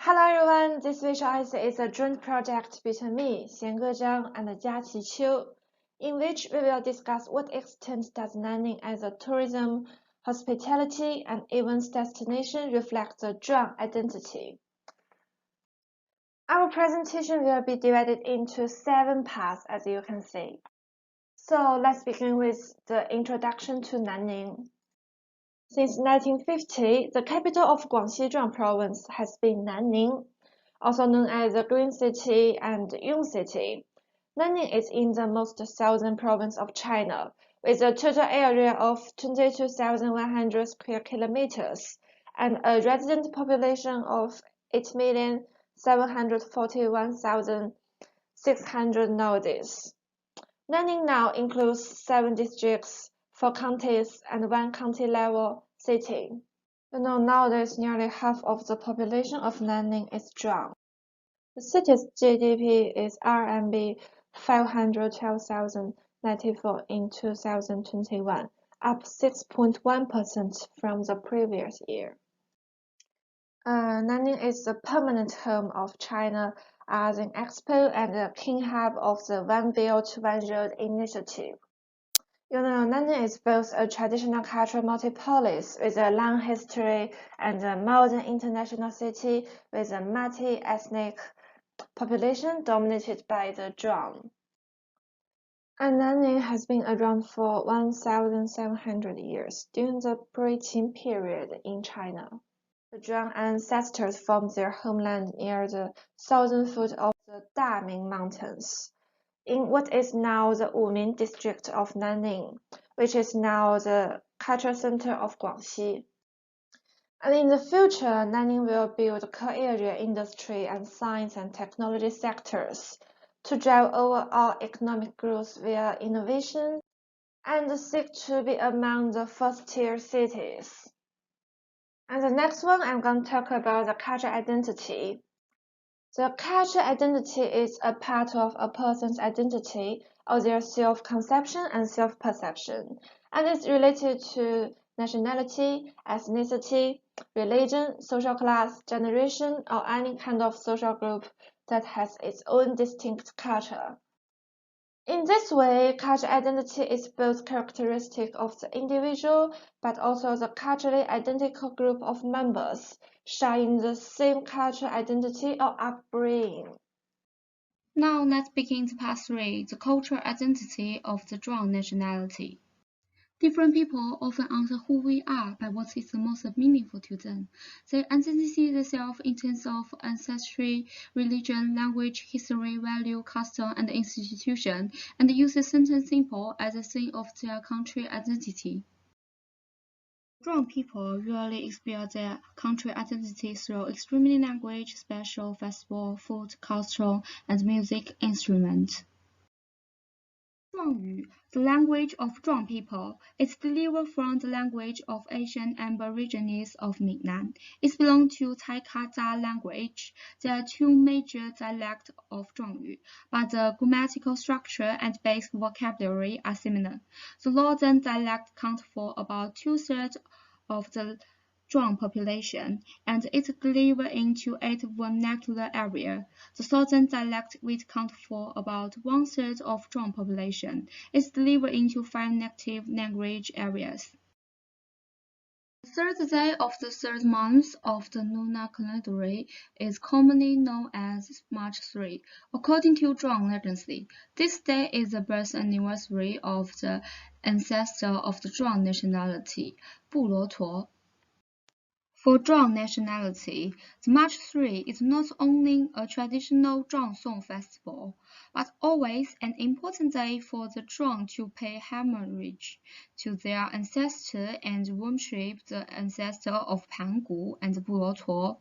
Hello everyone, this visual essay is a joint project between me, Xiange Zhang, and Jiaqi Qiu, in which we will discuss what extent does Nanning as a tourism, hospitality, and events destination reflect the Zhuang identity. Our presentation will be divided into 7 parts, as you can see. So let's begin with the introduction to Nanning. Since 1950, the capital of Guangxi Zhuang Province has been Nanning, also known as the Green City and Yun City. Nanning is in the most southern province of China, with a total area of 22,100 square kilometers and a resident population of 8,741,600 nowadays. Nanning now includes 7 districts, 4 counties, and 1 county-level city. Nowadays nearly half of the population of Nanning is Zhuang. The city's GDP is RMB 512,094 in 2021, up 6.1% from the previous year. Nanning is the permanent home of China as an expo and a key hub of the One Belt One Road initiative. Nanning is both a traditional cultural multipolis with a long history and a modern international city with a multi-ethnic population dominated by the Zhuang. And Nanning has been around for 1,700 years during the pre-Qin period in China. The Zhuang ancestors formed their homeland near the southern foot of the Daming Mountains, in what is now the Wuming district of Nanning, which is now the cultural center of Guangxi. And in the future, Nanning will build core area industry and science and technology sectors to drive overall economic growth via innovation and seek to be among the first-tier cities. And the next one, I'm going to talk about the cultural identity. The cultural identity is a part of a person's identity or their self-conception and self-perception, and is related to nationality, ethnicity, religion, social class, generation, or any kind of social group that has its own distinct culture. In this way, cultural identity is both characteristic of the individual, but also the culturally identical group of members sharing the same cultural identity or upbringing. Now let's begin to part 3, the cultural identity of the Zhuang nationality. Different people often answer who we are by what is the most meaningful to them. They identify themselves in terms of ancestry, religion, language, history, value, custom, and institution, and use a certain symbol as a sign of their country identity. Zhuang people usually express their country identity through extremely language, special festival, food, cultural, and music instruments. Zhuangyu, the language of Zhuang people, is derived from the language of ancient aborigines of Minnan. It belongs to Tai-Kha-Za language. There are 2 major dialects of Zhuangyu, but the grammatical structure and basic vocabulary are similar. The northern dialect accounts for about 2/3 of the Zhuang population, and it delivered into 8 vernacular areas. The southern dialect, which accounts for about 1/3 of Zhuang population, is delivered into 5 native language areas. The 3rd day of the 3rd month of the lunar calendar is commonly known as March 3. According to Zhuang legacy, this day is the birth anniversary of the ancestor of the Zhuang nationality, Bulotuo. For Zhuang nationality, the March 3 is not only a traditional Zhuang Song festival, but always an important day for the Zhuang to pay homage to their ancestor and worship the ancestor of Pangu and Bulotuo.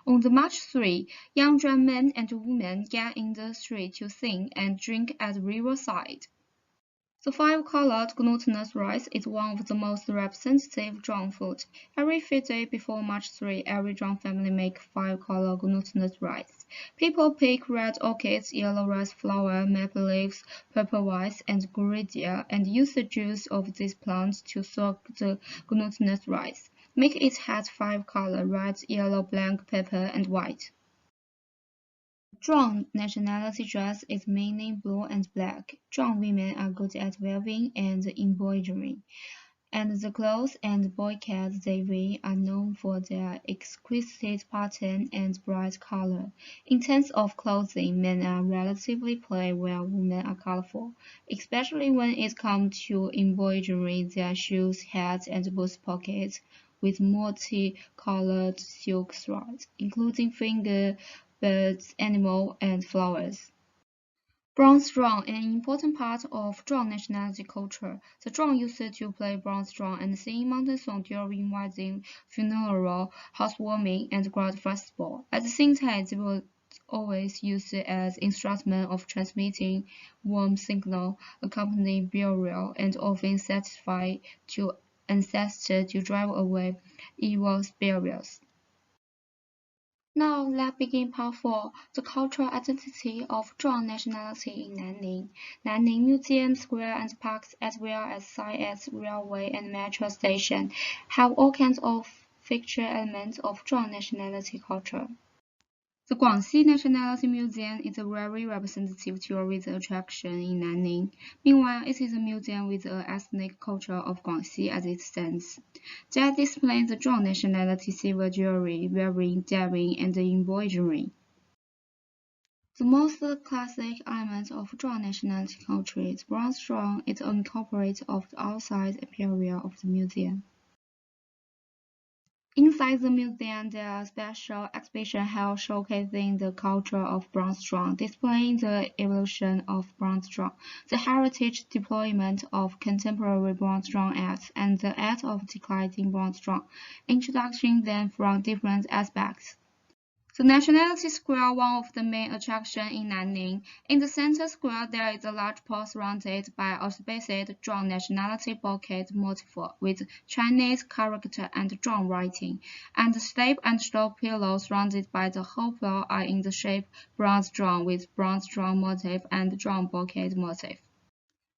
On the March 3, young Zhuang men and women get in the street to sing and drink at the riverside. The 5-colored glutinous rice is one of the most representative Zhuang food. Every 5th day before March 3, every Zhuang family makes 5-colored glutinous rice. People pick red orchids, yellow rice flower, maple leaves, purple rice, and guridia, and use the juice of these plants to soak the glutinous rice. Make it has 5 colors: red, yellow, black, purple, and white. Zhuang nationality dress is mainly blue and black. Zhuang women are good at weaving and embroidery, and the clothes and brocades they wear are known for their exquisite pattern and bright color. In terms of clothing, men are relatively plain while women are colorful, especially when it comes to embroidery. Their shoes, hats, and boot pockets with multicolored silk threads, including finger, birds, animals, and flowers. Bronze drum, an important part of Zhuang nationality culture. The drum used to play bronze drum and sing mountain song during wedding, funeral, housewarming, and grand festival. At the same time, they were always used as instrument of transmitting warm signal, accompanying burial, and often satisfy to ancestors to drive away evil spirits. Now let's begin part 4, the cultural identity of Zhuang nationality in Nanning. Nanning Museum, Square and Parks, as well as sites, railway and metro station, have all kinds of feature elements of Zhuang nationality culture. The Guangxi Nationality Museum is a very representative tourism attraction in Nanning. Meanwhile, it is a museum with the ethnic culture of Guangxi as it stands. That displays the Zhuang nationality silver jewelry, weaving, diving, and embroidery. The most classic element of Zhuang nationality culture is bronze drum. It incorporates of the outside area of the museum. Inside the museum, there are special exhibitions held showcasing the culture of bronze drum, displaying the evolution of bronze drum, the heritage deployment of contemporary bronze drum arts, and the art of declining bronze drum, introducing them from different aspects. The Nationality Square, one of the main attractions in Nanning. In the center square, there is a large pole surrounded by a specific Zhuang nationality bouquet motif with Chinese character and Zhuang writing, and the slab and stone pillars surrounded by the whole floor are in the shape bronze Zhuang with bronze Zhuang motif and Zhuang bouquet motif.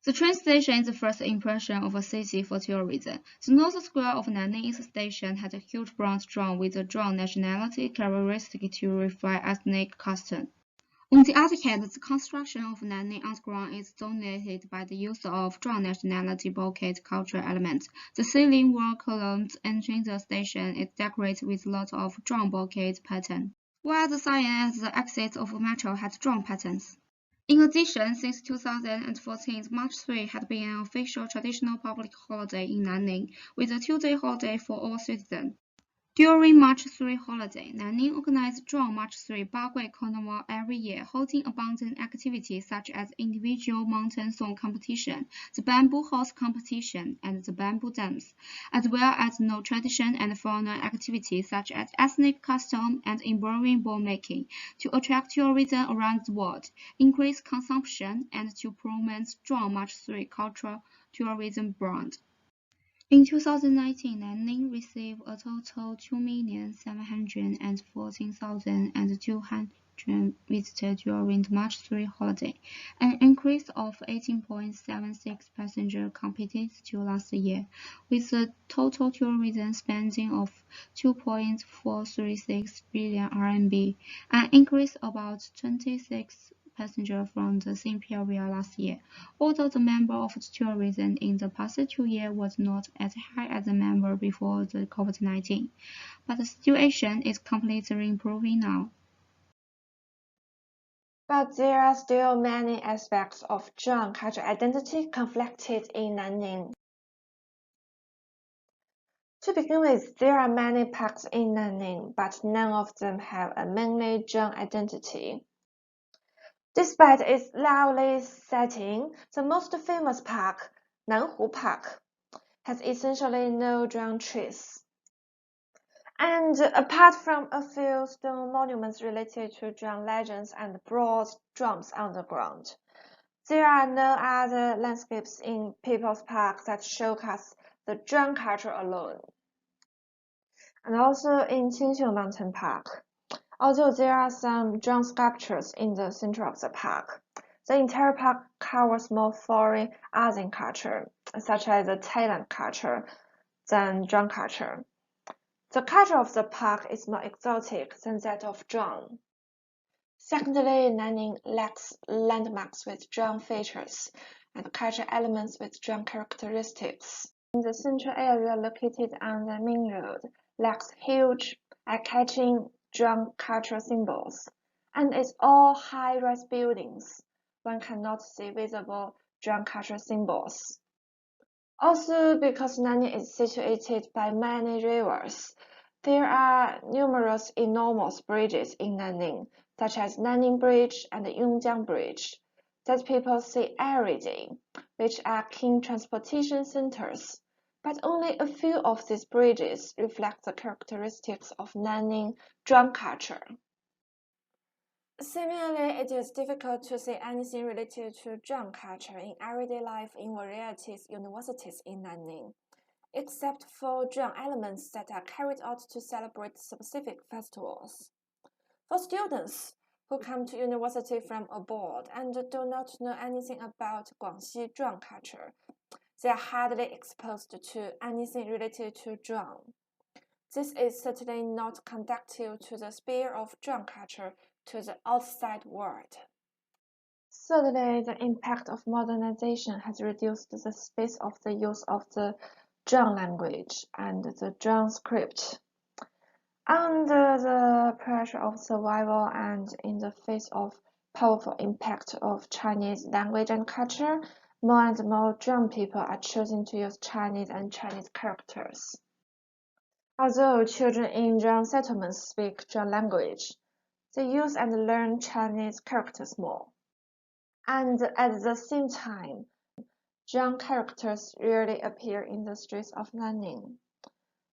The train station is the first impression of a city for tourism. The north square of Nanning Station has a huge bronze drum with a Zhuang nationality characteristic to reflect ethnic custom. On the other hand, the construction of Nanning Underground is dominated by the use of Zhuang nationality bouquet cultural elements. The ceiling wall columns entering the station is decorated with lots of Zhuang bouquet pattern, while the sign at the exit of the metro has Zhuang patterns. In addition, since 2014, March 3 had been an official traditional public holiday in Nanning, with a two-day holiday for all citizens. During March 3 holiday, Nanning organized Zhuang March 3 Bagui Carnival every year, holding abundant activities such as individual mountain song competition, the bamboo horse competition, and the bamboo dance, as well as non-tradition and foreign activities such as ethnic custom and embroidery ball making, to attract tourism around the world, increase consumption, and to promote Zhuang March 3 cultural tourism brand. In 2019, Nanning received a total 2,714,200 visitors during the March 3 holiday, an increase of 18.76 passengers compared to last year, with a total tourism spending of 2.436 billion RMB, an increase about 26 passengers from the same period last year, although the number of tourism in the past 2 years was not as high as the number before the COVID-19, but the situation is completely improving now. But there are still many aspects of Zhuang cultural identity conflicted in Nanning. To begin with, there are many parks in Nanning, but none of them have a mainly Zhuang identity. Despite its lovely setting, the most famous park, Nanhu Park, has essentially no Zhuang trees. And apart from a few stone monuments related to Zhuang legends and broad drums underground, there are no other landscapes in People's Park that showcase the Zhuang culture alone. And also in Qingxiu Mountain Park, although there are some Zhuang sculptures in the center of the park, the entire park covers more foreign Asian culture, such as the Thailand culture, than Zhuang culture. The culture of the park is more exotic than that of Zhuang. Secondly, Nanning lacks landmarks with Zhuang features and cultural elements with Zhuang characteristics. The central area located on the main road lacks huge, eye-catching Zhuang cultural symbols, and is all high-rise buildings. One cannot see visible Zhuang cultural symbols. Also, because Nanning is situated by many rivers, there are numerous enormous bridges in Nanning, such as Nanning Bridge and Yongjiang Bridge, that people see every day, which are key transportation centers. But only a few of these bridges reflect the characteristics of Nanning Zhuang culture. Similarly, it is difficult to see anything related to Zhuang culture in everyday life in varieties universities in Nanning, except for Zhuang elements that are carried out to celebrate specific festivals. For students who come to university from abroad and do not know anything about Guangxi Zhuang culture, they are hardly exposed to anything related to Zhuang. This is certainly not conducive to the sphere of Zhuang culture to the outside world. Thirdly, the impact of modernization has reduced the space of the use of the Zhuang language and the Zhuang script. Under the pressure of survival and in the face of powerful impact of Chinese language and culture, more and more Zhuang people are choosing to use Chinese and Chinese characters. Although children in Zhuang settlements speak Zhuang language, they use and learn Chinese characters more. And at the same time, Zhuang characters rarely appear in the streets of Nanning.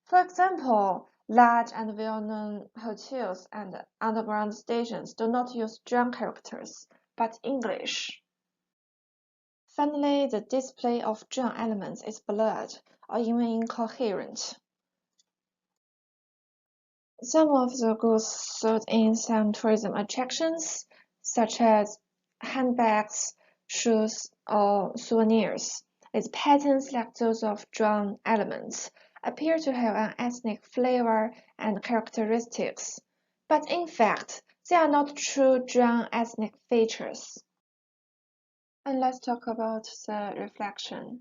For example, large and well-known hotels and underground stations do not use Zhuang characters, but English. Finally, the display of Zhuang elements is blurred or even incoherent. Some of the goods sold in some tourism attractions, such as handbags, shoes, or souvenirs, with patterns like those of Zhuang elements, appear to have an ethnic flavor and characteristics, but in fact, they are not true Zhuang ethnic features. And let's talk about the reflection.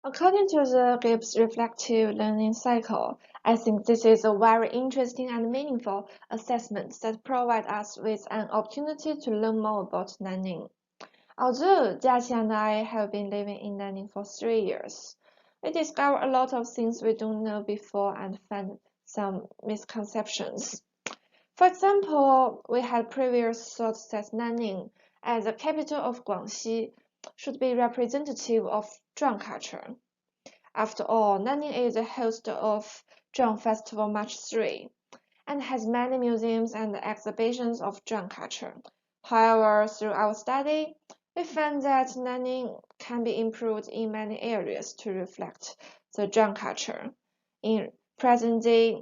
According to the Gibbs reflective learning cycle, I think this is a very interesting and meaningful assessment that provides us with an opportunity to learn more about Nanning. Although Jiaqi and I have been living in Nanning for 3 years, we discover a lot of things we don't know before and find some misconceptions. For example, we had previously thought that Nanning, as the capital of Guangxi, should be representative of Zhuang culture. After all, Nanning is the host of Zhuang Festival March 3 and has many museums and exhibitions of Zhuang culture. However, through our study, we found that Nanning can be improved in many areas to reflect the Zhuang culture. In present day,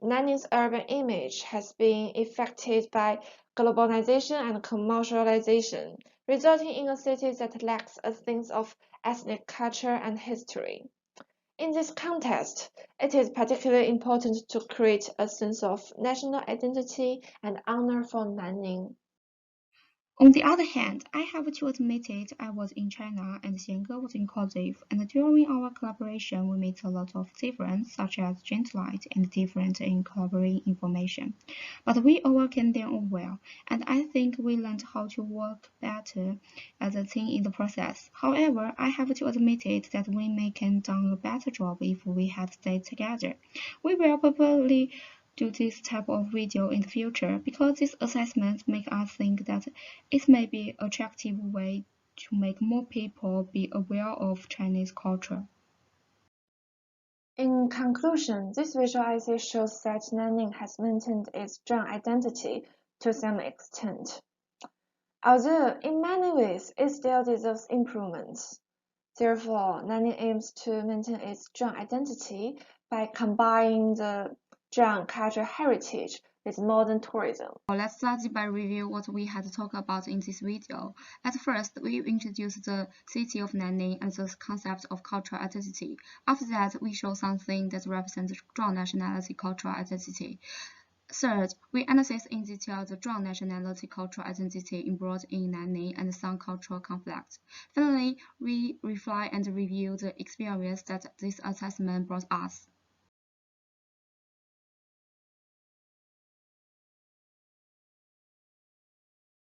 Nanning's urban image has been affected by globalization and commercialization, resulting in a city that lacks a sense of ethnic culture and history. In this context, it is particularly important to create a sense of national identity and honor for Nanning. On the other hand, I have to admit it, I was in China and Xiange was inclusive, and during our collaboration we made a lot of difference, such as gentlelight and difference in collaborating information. But we overcame them all well, and I think we learned how to work better as a team in the process. However, I have to admit it that we may have done a better job if we had stayed together. We will probably do this type of video in the future because these assessments make us think that it may be an attractive way to make more people be aware of Chinese culture. In conclusion, this visualization shows that Nanning has maintained its Zhuang identity to some extent. Although in many ways it still deserves improvements. Therefore, Nanning aims to maintain its Zhuang identity by combining the Zhuang cultural heritage with modern tourism. Let's start by review what we had talked about in this video. At first, we introduced the city of Nanning and the concept of cultural identity. After that, we show something that represents Zhuang nationality cultural identity. Third, we analyze in detail the Zhuang nationality cultural identity embroiled in Nanning and some cultural conflicts. Finally, we refine and review the experience that this assessment brought us.